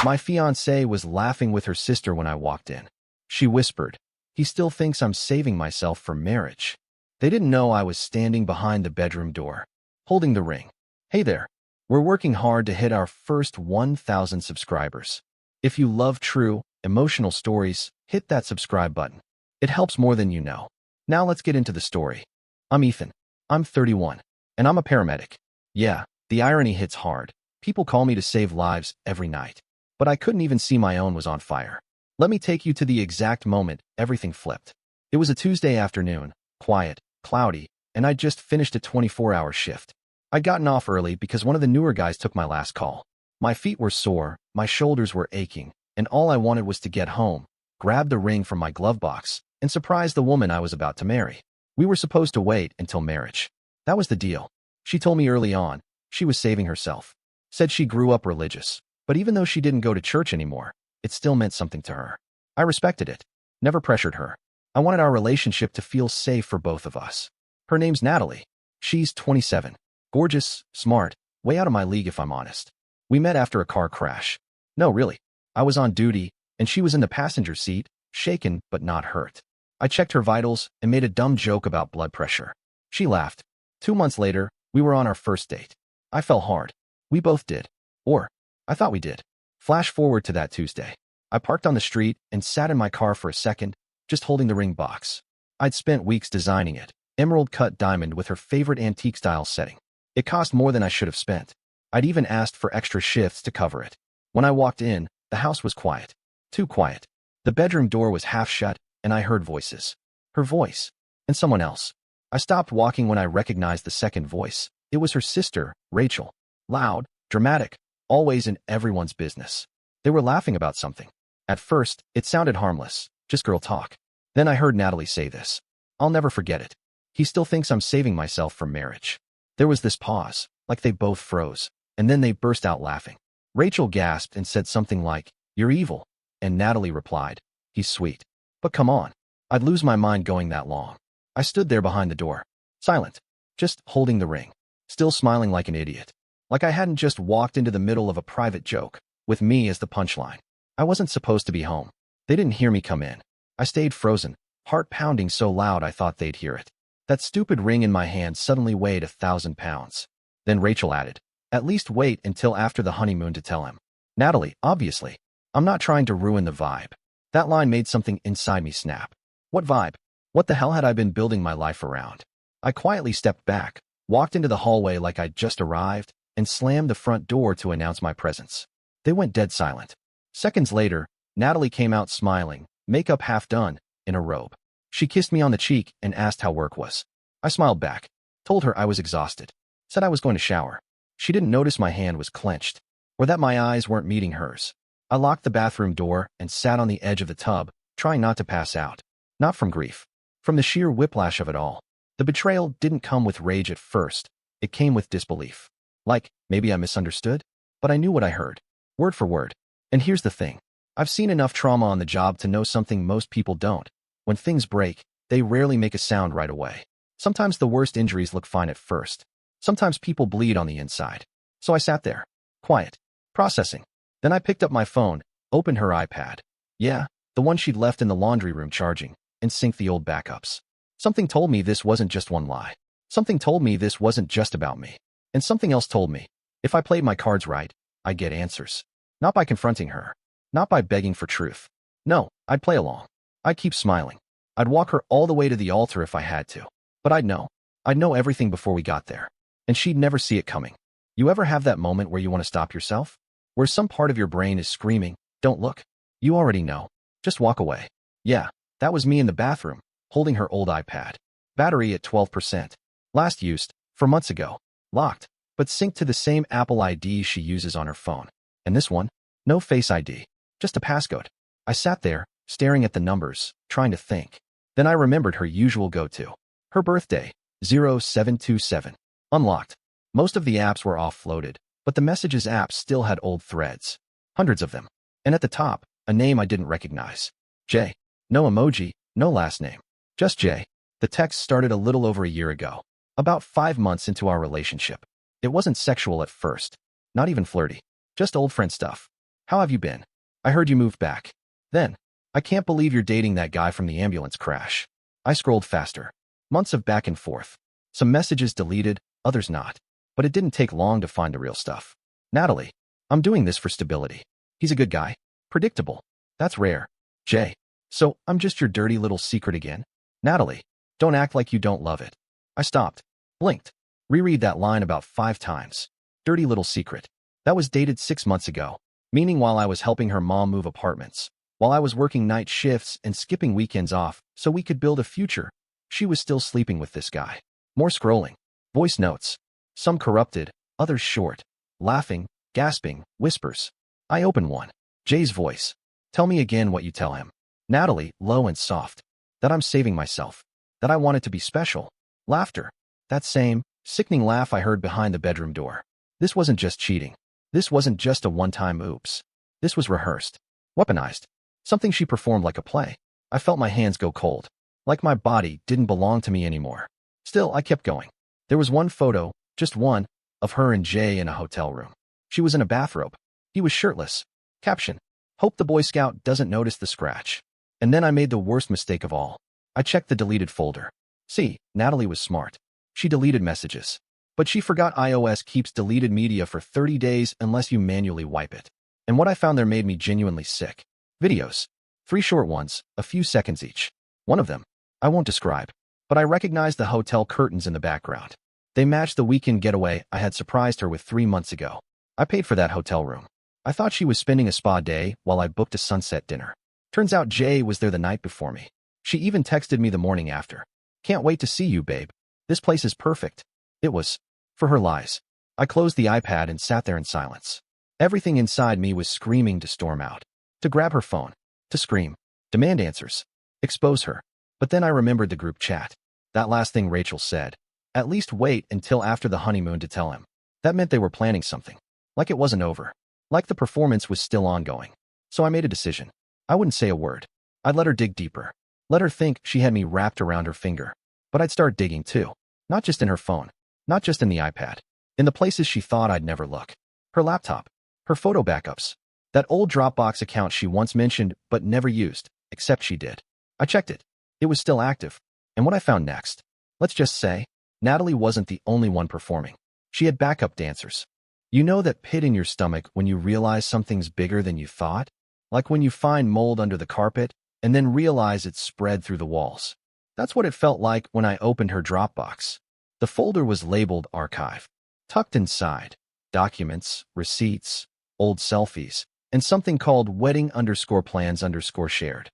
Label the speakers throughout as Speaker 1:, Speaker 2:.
Speaker 1: My fiancée was laughing with her sister when I walked in. She whispered, "He still thinks I'm saving myself for marriage." They didn't know I was standing behind the bedroom door, holding the ring. Hey there. We're working hard to hit our first 1,000 subscribers. If you love true, emotional stories, hit that subscribe button. It helps more than you know. Now let's get into the story. I'm Ethan. I'm 31, and I'm a paramedic. Yeah, the irony hits hard. People call me to save lives every night. But I couldn't even see my own was on fire. Let me take you to the exact moment everything flipped. It was a Tuesday afternoon, quiet, cloudy, and I'd just finished a 24-hour shift. I'd gotten off early because one of the newer guys took my last call. My feet were sore, my shoulders were aching, and all I wanted was to get home, grab the ring from my glove box, and surprise the woman I was about to marry. We were supposed to wait until marriage. That was the deal. She told me early on she was saving herself. Said she grew up religious, but even though she didn't go to church anymore, it still meant something to her. I respected it. Never pressured her. I wanted our relationship to feel safe for both of us. Her name's Natalie. She's 27. Gorgeous, smart, way out of my league if I'm honest. We met after a car crash. No, really. I was on duty, and she was in the passenger seat, shaken but not hurt. I checked her vitals and made a dumb joke about blood pressure. She laughed. 2 months later, we were on our first date. I fell hard. We both did. Or, I thought we did. Flash forward to that Tuesday. I parked on the street and sat in my car for a second, just holding the ring box. I'd spent weeks designing it, emerald-cut diamond with her favorite antique-style setting. It cost more than I should have spent. I'd even asked for extra shifts to cover it. When I walked in, the house was quiet. Too quiet. The bedroom door was half shut, and I heard voices. Her voice. And someone else. I stopped walking when I recognized the second voice. It was her sister, Rachel. Loud, dramatic, always in everyone's business. They were laughing about something. At first, it sounded harmless, just girl talk. Then I heard Natalie say this. I'll never forget it. He still thinks I'm saving myself for marriage. There was this pause, like they both froze, and then they burst out laughing. Rachel gasped and said something like, "You're evil." And Natalie replied, "He's sweet." But come on. I'd lose my mind going that long. I stood there behind the door, silent, just holding the ring, still smiling like an idiot. Like I hadn't just walked into the middle of a private joke, with me as the punchline. I wasn't supposed to be home. They didn't hear me come in. I stayed frozen, heart pounding so loud I thought they'd hear it. That stupid ring in my hand suddenly weighed 1,000 pounds. Then Rachel added, "At least wait until after the honeymoon to tell him." Natalie, obviously. I'm not trying to ruin the vibe. That line made something inside me snap. What vibe? What the hell had I been building my life around? I quietly stepped back, walked into the hallway like I'd just arrived, and slammed the front door to announce my presence. They went dead silent. Seconds later, Natalie came out smiling, makeup half done, in a robe. She kissed me on the cheek and asked how work was. I smiled back, told her I was exhausted, said I was going to shower. She didn't notice my hand was clenched, or that my eyes weren't meeting hers. I locked the bathroom door and sat on the edge of the tub, trying not to pass out. Not from grief, from the sheer whiplash of it all. The betrayal didn't come with rage at first. It came with disbelief. Like, maybe I misunderstood? But I knew what I heard, word for word. And here's the thing. I've seen enough trauma on the job to know something most people don't. When things break, they rarely make a sound right away. Sometimes the worst injuries look fine at first. Sometimes people bleed on the inside. So I sat there, quiet, processing. Then I picked up my phone, opened her iPad. Yeah, the one she'd left in the laundry room charging, and synced the old backups. Something told me this wasn't just one lie. Something told me this wasn't just about me. And something else told me, if I played my cards right, I'd get answers. Not by confronting her. Not by begging for truth. No, I'd play along. I'd keep smiling. I'd walk her all the way to the altar if I had to. But I'd know. I'd know everything before we got there. And she'd never see it coming. You ever have that moment where you want to stop yourself? Where some part of your brain is screaming, "Don't look. You already know. Just walk away." Yeah, that was me in the bathroom, holding her old iPad. Battery at 12%. Last used, 4 months ago. Locked, but synced to the same Apple ID she uses on her phone. And this one? No Face ID. Just a passcode. I sat there, staring at the numbers, trying to think. Then I remembered her usual go-to. Her birthday, 0727. Unlocked. Most of the apps were offloaded, but the Messages app still had old threads. Hundreds of them. And at the top, a name I didn't recognize. J. No emoji, no last name. Just J. The text started a little over a year ago. About 5 months into our relationship. It wasn't sexual at first. Not even flirty. Just old friend stuff. How have you been? I heard you moved back. Then, I can't believe you're dating that guy from the ambulance crash. I scrolled faster. Months of back and forth. Some messages deleted, others not. But it didn't take long to find the real stuff. Natalie, I'm doing this for stability. He's a good guy. Predictable. That's rare. Jay. So, I'm just your dirty little secret again? Natalie, don't act like you don't love it. I stopped. Blinked. Reread that line about 5 times. Dirty little secret. That was dated 6 months ago. Meaning while I was helping her mom move apartments. While I was working night shifts and skipping weekends off so we could build a future, she was still sleeping with this guy. More scrolling. Voice notes. Some corrupted, others short. Laughing, gasping, whispers. I open one. Jay's voice. Tell me again what you tell him. Natalie, low and soft. That I'm saving myself. That I want it to be special. Laughter. That same, sickening laugh I heard behind the bedroom door. This wasn't just cheating. This wasn't just a one-time oops. This was rehearsed. Weaponized. Something she performed like a play. I felt my hands go cold. Like my body didn't belong to me anymore. Still, I kept going. There was one photo, just one, of her and Jay in a hotel room. She was in a bathrobe. He was shirtless. Caption. Hope the Boy Scout doesn't notice the scratch. And then I made the worst mistake of all. I checked the deleted folder. See, Natalie was smart. She deleted messages. But she forgot iOS keeps deleted media for 30 days unless you manually wipe it. And what I found there made me genuinely sick. Videos. 3 short ones, a few seconds each. One of them, I won't describe, but I recognized the hotel curtains in the background. They matched the weekend getaway I had surprised her with 3 months ago. I paid for that hotel room. I thought she was spending a spa day while I booked a sunset dinner. Turns out Jay was there the night before me. She even texted me the morning after. Can't wait to see you, babe. This place is perfect. It was. For her lies. I closed the iPad and sat there in silence. Everything inside me was screaming to storm out. To grab her phone. To scream. Demand answers. Expose her. But then I remembered the group chat. That last thing Rachel said. At least wait until after the honeymoon to tell him. That meant they were planning something. Like it wasn't over. Like the performance was still ongoing. So I made a decision. I wouldn't say a word. I'd let her dig deeper. Let her think she had me wrapped around her finger. But I'd start digging too. Not just in her phone. Not just in the iPad. In the places she thought I'd never look. Her laptop. Her photo backups. That old Dropbox account she once mentioned but never used, except she did. I checked it. It was still active. And what I found next? Let's just say, Natalie wasn't the only one performing. She had backup dancers. You know that pit in your stomach when you realize something's bigger than you thought? Like when you find mold under the carpet and then realize it's spread through the walls. That's what it felt like when I opened her Dropbox. The folder was labeled Archive. Tucked inside, documents, receipts, old selfies, and something called wedding_plans_shared.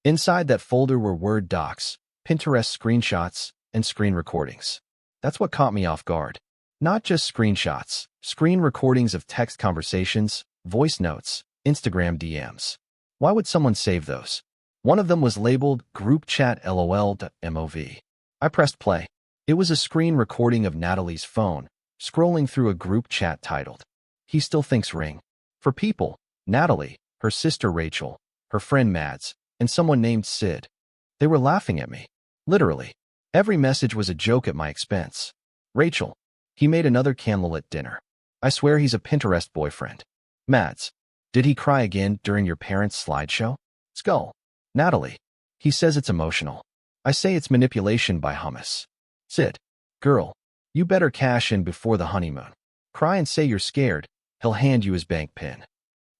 Speaker 1: Inside that folder were Word docs, Pinterest screenshots, and screen recordings. That's what caught me off guard. Not just screenshots, screen recordings of text conversations, voice notes, Instagram DMs. Why would someone save those? One of them was labeled Group Chat LOL.mov. I pressed play. It was a screen recording of Natalie's phone, scrolling through a group chat titled, He Still Thinks Ring. For people, Natalie, her sister Rachel, her friend Mads, and someone named Sid. They were laughing at me. Literally. Every message was a joke at my expense. Rachel. He made another candlelit dinner. I swear he's a Pinterest boyfriend. Mads. Did he cry again during your parents' slideshow? Skull. Natalie. He says it's emotional. I say it's manipulation by hummus. Sid. Girl. You better cash in before the honeymoon. Cry and say you're scared. He'll hand you his bank pin.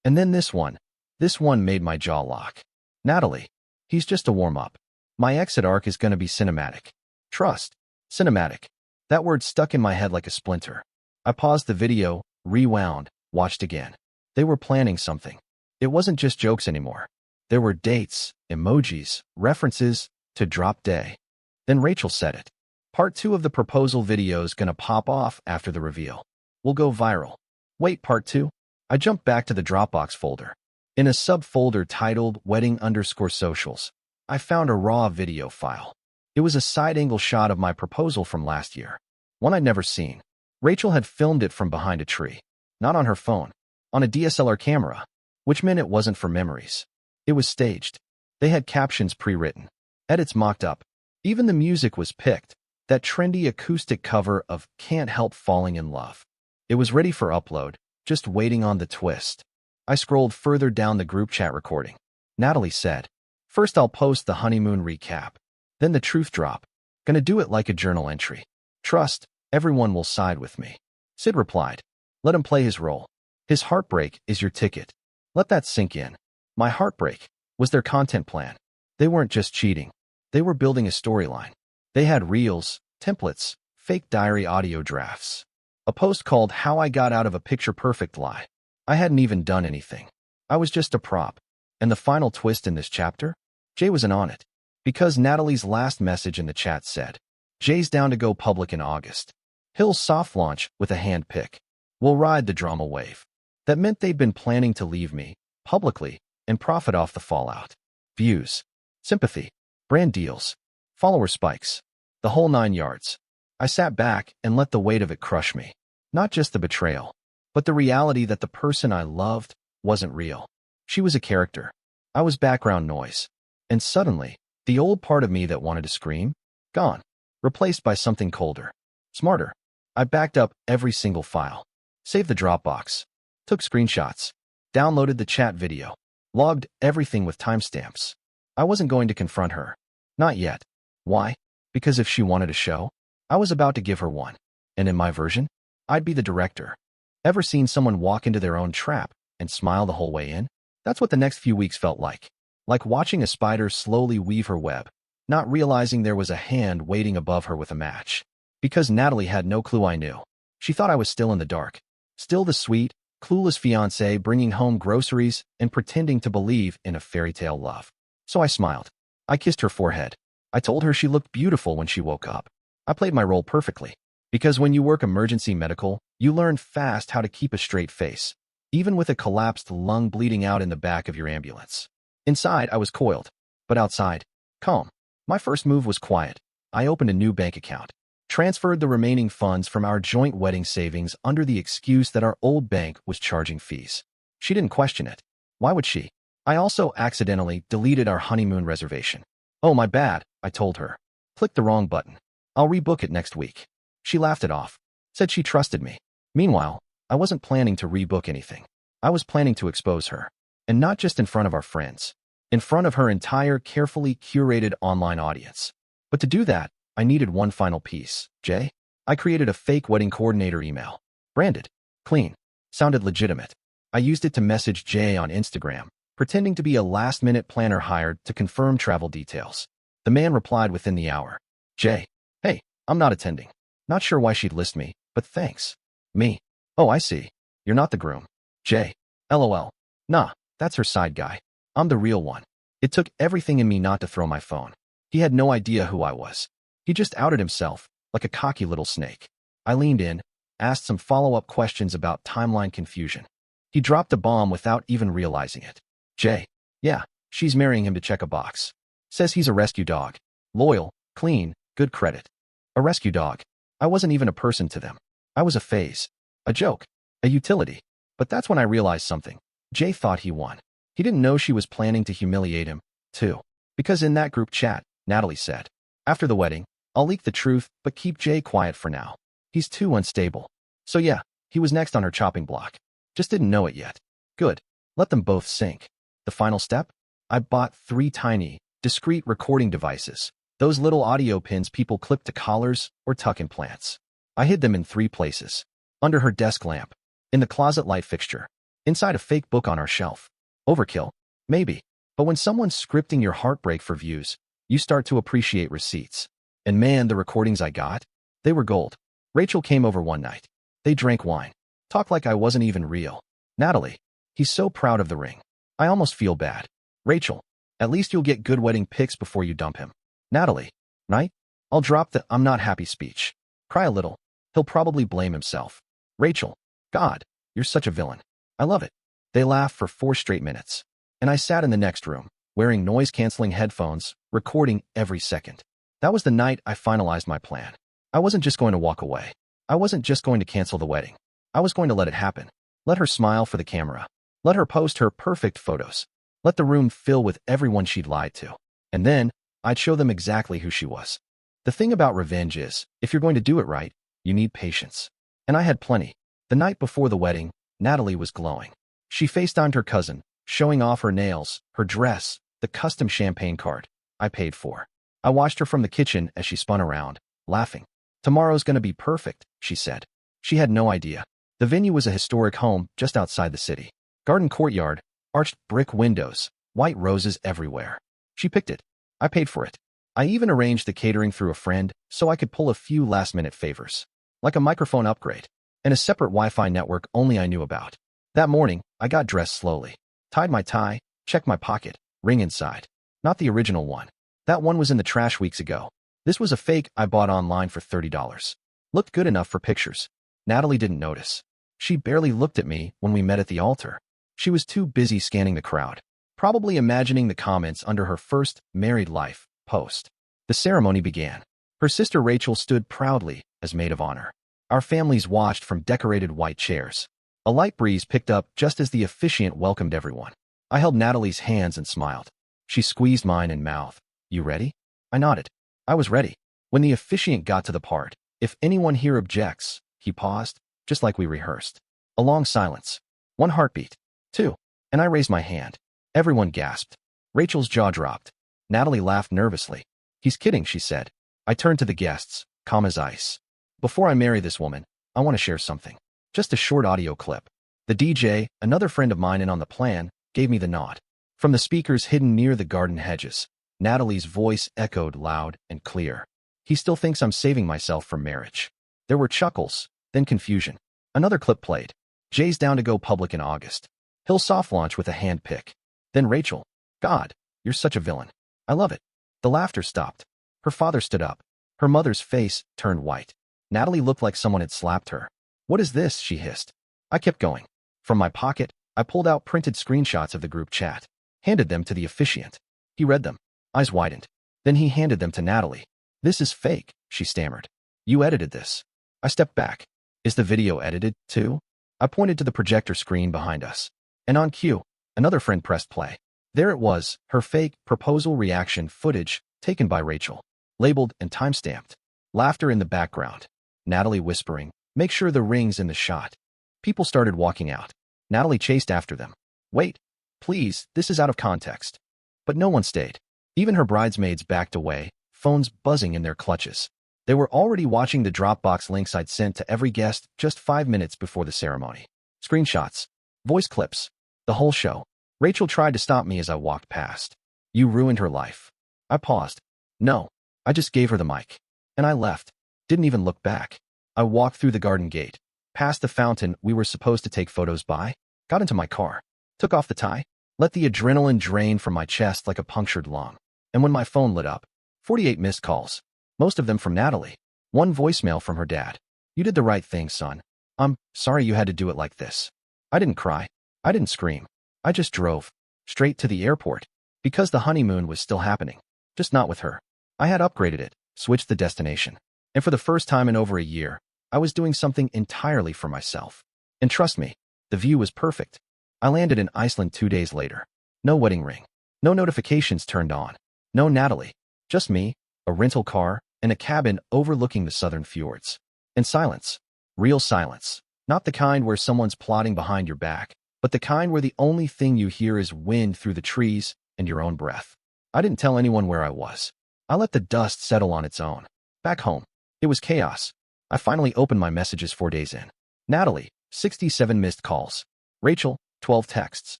Speaker 1: And then this one. This one made my jaw lock. Natalie. He's just a warm-up. My exit arc is going to be cinematic. Trust. Cinematic. That word stuck in my head like a splinter. I paused the video, rewound, watched again. They were planning something. It wasn't just jokes anymore. There were dates, emojis, references to drop day. Then Rachel said it. Part 2 of the proposal video is gonna pop off after the reveal. We'll go viral. Wait, part 2? I jumped back to the Dropbox folder. In a subfolder titled Wedding_Socials, I found a raw video file. It was a side-angle shot of my proposal from last year. One I'd never seen. Rachel had filmed it from behind a tree. Not on her phone. On a DSLR camera. Which meant it wasn't for memories. It was staged. They had captions pre-written. Edits mocked up. Even the music was picked. That trendy acoustic cover of Can't Help Falling in Love. It was ready for upload, just waiting on the twist. I scrolled further down the group chat recording. Natalie said, "First I'll post the honeymoon recap. Then the truth drop. Gonna do it like a journal entry. Trust, everyone will side with me." Sid replied, "Let him play his role. His heartbreak is your ticket. Let that sink in." My heartbreak was their content plan. They weren't just cheating. They were building a storyline. They had reels, templates, fake diary audio drafts. A post called "How I Got Out of a Picture-Perfect Lie." I hadn't even done anything. I was just a prop. And the final twist in this chapter? Jay wasn't on it. Because Natalie's last message in the chat said, "Jay's down to go public in August. He'll soft launch with a hand pick. We'll ride the drama wave." That meant they'd been planning to leave me, publicly, and profit off the fallout. Views, sympathy, brand deals, follower spikes, the whole 9 yards. I sat back and let the weight of it crush me. Not just the betrayal, but the reality that the person I loved wasn't real. She was a character. I was background noise. And suddenly, the old part of me that wanted to scream? Gone. Replaced by something colder. Smarter. I backed up every single file. Saved the Dropbox. Took screenshots. Downloaded the chat video. Logged everything with timestamps. I wasn't going to confront her. Not yet. Why? Because if she wanted a show, I was about to give her one. And in my version, I'd be the director. Ever seen someone walk into their own trap and smile the whole way in? That's what the next few weeks felt like. Like watching a spider slowly weave her web, not realizing there was a hand waiting above her with a match. Because Natalie had no clue I knew. She thought I was still in the dark. Still the sweet, clueless fiancé bringing home groceries and pretending to believe in a fairy tale love. So I smiled. I kissed her forehead. I told her she looked beautiful when she woke up. I played my role perfectly. Because when you work emergency medical, you learn fast how to keep a straight face, even with a collapsed lung bleeding out in the back of your ambulance. Inside, I was coiled, but outside, calm. My first move was quiet. I opened a new bank account, transferred the remaining funds from our joint wedding savings under the excuse that our old bank was charging fees. She didn't question it. Why would she? I also accidentally deleted our honeymoon reservation. "Oh, my bad," I told her. "Clicked the wrong button. I'll rebook it next week." She laughed it off, said she trusted me. Meanwhile, I wasn't planning to rebook anything. I was planning to expose her. And not just in front of our friends. In front of her entire carefully curated online audience. But to do that, I needed one final piece. Jay? I created a fake wedding coordinator email. Branded. Clean. Sounded legitimate. I used it to message Jay on Instagram, pretending to be a last-minute planner hired to confirm travel details. The man replied within the hour. "Jay, hey, I'm not attending. Not sure why she'd list me, but thanks." Me. "Oh, I see. You're not the groom." Jay. LOL. "Nah, that's her side guy. I'm the real one." It took everything in me not to throw my phone. He had no idea who I was. He just outed himself, like a cocky little snake. I leaned in, asked some follow-up questions about timeline confusion. He dropped a bomb without even realizing it. "Jay, yeah, she's marrying him to check a box. Says he's a rescue dog. Loyal, clean, good credit." A rescue dog. I wasn't even a person to them. I was a phase. A joke. A utility. But that's when I realized something. Jay thought he won. He didn't know she was planning to humiliate him, too. Because in that group chat, Natalie said, "After the wedding, I'll leak the truth, but keep Jay quiet for now. He's too unstable." So yeah, he was next on her chopping block. Just didn't know it yet. Good. Let them both sink. The final step? I bought 3 tiny, discreet recording devices. Those little audio pins people clip to collars or tuck in plants. I hid them in 3 places. Under her desk lamp. In the closet light fixture. Inside a fake book on our shelf. Overkill? Maybe. But when someone's scripting your heartbreak for views, you start to appreciate receipts. And man, the recordings I got, they were gold. Rachel came over one night. They drank wine. Talked like I wasn't even real. Natalie. He's so proud of the ring. I almost feel bad. Rachel. At least you'll get good wedding pics before you dump him. Natalie. Right? I'll drop the "I'm not happy" speech. Cry a little. He'll probably blame himself. Rachel. God, you're such a villain. I love it. They laughed for 4 straight minutes. And I sat in the next room, wearing noise-canceling headphones, recording every second. That was the night I finalized my plan. I wasn't just going to walk away. I wasn't just going to cancel the wedding. I was going to let it happen. Let her smile for the camera. Let her post her perfect photos. Let the room fill with everyone she'd lied to. And then, I'd show them exactly who she was. The thing about revenge is, if you're going to do it right, you need patience. And I had plenty. The night before the wedding, Natalie was glowing. She FaceTimed her cousin, showing off her nails, her dress, the custom champagne cart I paid for. I watched her from the kitchen as she spun around, laughing. Tomorrow's gonna be perfect, she said. She had no idea. The venue was a historic home just outside the city. Garden courtyard, arched brick windows, white roses everywhere. She picked it. I paid for it. I even arranged the catering through a friend so I could pull a few last-minute favors, like a microphone upgrade and a separate Wi-Fi network only I knew about. That morning, I got dressed slowly, tied my tie, checked my pocket, ring inside. Not the original one. That one was in the trash weeks ago. This was a fake I bought online for $30. Looked good enough for pictures. Natalie didn't notice. She barely looked at me when we met at the altar. She was too busy scanning the crowd, probably imagining the comments under her first married life post. The ceremony began. Her sister Rachel stood proudly as maid of honor. Our families watched from decorated white chairs. A light breeze picked up just as the officiant welcomed everyone. I held Natalie's hands and smiled. She squeezed mine and mouthed, "You ready?" I nodded. I was ready. When the officiant got to the part, "If anyone here objects," he paused, just like we rehearsed. A long silence. One heartbeat. Two. And I raised my hand. Everyone gasped. Rachel's jaw dropped. Natalie laughed nervously. "He's kidding," she said. I turned to the guests, calm as ice. "Before I marry this woman, I want to share something. Just a short audio clip." The DJ, another friend of mine in on the plan, gave me the nod. From the speakers hidden near the garden hedges, Natalie's voice echoed loud and clear. "He still thinks I'm saving myself for marriage." There were chuckles, then confusion. Another clip played. "Jay's down to go public in August. He'll soft launch with a hand pick." Then Rachel, "God, you're such a villain." "I love it." The laughter stopped. Her father stood up. Her mother's face turned white. Natalie looked like someone had slapped her. "What is this?" she hissed. I kept going. From my pocket, I pulled out printed screenshots of the group chat, handed them to the officiant. He read them. Eyes widened. Then he handed them to Natalie. "This is fake," she stammered. "You edited this." I stepped back. "Is the video edited, too?" I pointed to the projector screen behind us. And on cue, another friend pressed play. There it was, her fake proposal reaction footage taken by Rachel, labeled and time-stamped. Laughter in the background. Natalie whispering, "Make sure the ring's in the shot." People started walking out. Natalie chased after them. "Wait, please, this is out of context." But no one stayed. Even her bridesmaids backed away, phones buzzing in their clutches. They were already watching the Dropbox links I'd sent to every guest just 5 minutes before the ceremony. Screenshots. Voice clips. The whole show. Rachel tried to stop me as I walked past. "You ruined her life." I paused. "No, I just gave her the mic." And I left. Didn't even look back. I walked through the garden gate, past the fountain we were supposed to take photos by, got into my car, took off the tie, let the adrenaline drain from my chest like a punctured lung. And when my phone lit up, 48 missed calls. Most of them from Natalie. One voicemail from her dad. "You did the right thing, son. I'm sorry you had to do it like this." I didn't cry. I didn't scream. I just drove. Straight to the airport. Because the honeymoon was still happening. Just not with her. I had upgraded it, switched the destination. And for the first time in over a year, I was doing something entirely for myself. And trust me, the view was perfect. I landed in Iceland 2 days later. No wedding ring. No notifications turned on. No Natalie. Just me, a rental car, and a cabin overlooking the southern fjords. And silence. Real silence. Not the kind where someone's plotting behind your back, but the kind where the only thing you hear is wind through the trees and your own breath. I didn't tell anyone where I was. I let the dust settle on its own. Back home, it was chaos. I finally opened my messages 4 days in. Natalie, 67 missed calls. Rachel, 12 texts.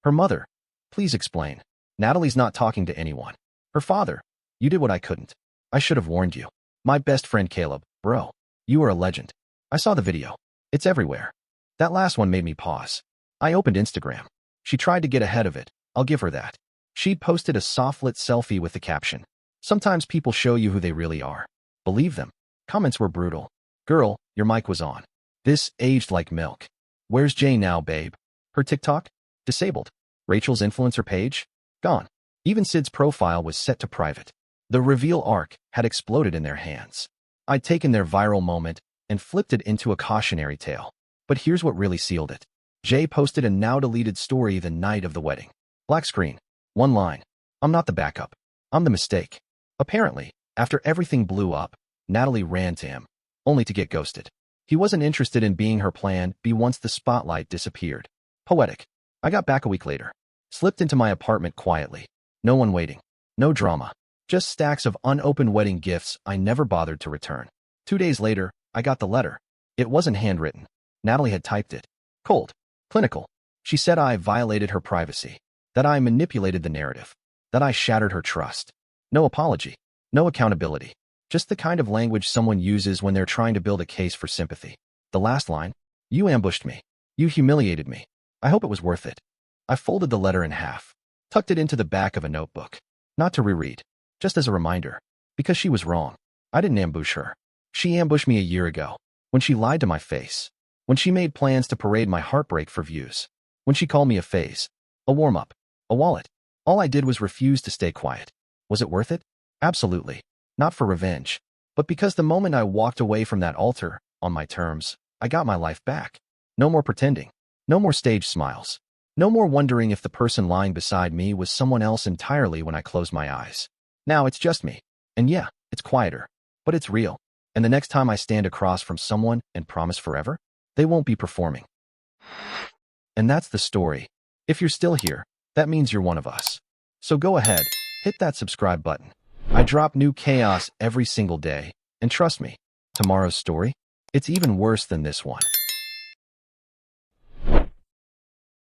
Speaker 1: Her mother, "Please explain. Natalie's not talking to anyone." Her father, "You did what I couldn't. I should have warned you." My best friend Caleb, "Bro, you are a legend." I saw the video. It's everywhere. That last one made me pause. I opened Instagram. She tried to get ahead of it. I'll give her that. She'd posted a soft-lit selfie with the caption, "Sometimes people show you who they really are. Believe them." Comments were brutal. "Girl, your mic was on." "This aged like milk." "Where's Jay now, babe?" Her TikTok? Disabled. Rachel's influencer page? Gone. Even Sid's profile was set to private. The reveal arc had exploded in their hands. I'd taken their viral moment and flipped it into a cautionary tale. But here's what really sealed it. Jay posted a now-deleted story the night of the wedding. Black screen. One line. "I'm not the backup. I'm the mistake." Apparently, after everything blew up, Natalie ran to him, only to get ghosted. He wasn't interested in being her plan B once the spotlight disappeared. Poetic. I got back a week later. Slipped into my apartment quietly. No one waiting. No drama. Just stacks of unopened wedding gifts I never bothered to return. 2 days later, I got the letter. It wasn't handwritten. Natalie had typed it. Cold. Clinical. She said I violated her privacy. That I manipulated the narrative. That I shattered her trust. No apology. No accountability. Just the kind of language someone uses when they're trying to build a case for sympathy. The last line. You ambushed me. You humiliated me. I hope it was worth it. I folded the letter in half. Tucked it into the back of a notebook. Not to reread. Just as a reminder. Because she was wrong. I didn't ambush her. She ambushed me a year ago. When she lied to my face. When she made plans to parade my heartbreak for views. When she called me a phase. A warm-up. A wallet. All I did was refuse to stay quiet. Was it worth it? Absolutely. Not for revenge. But because the moment I walked away from that altar, on my terms, I got my life back. No more pretending. No more stage smiles. No more wondering if the person lying beside me was someone else entirely when I closed my eyes. Now it's just me. And yeah, it's quieter. But it's real. And the next time I stand across from someone and promise forever, they won't be performing. And that's the story. If you're still here, that means you're one of us. So go ahead, hit that subscribe button. I drop new chaos every single day. And trust me, tomorrow's story, it's even worse than this one.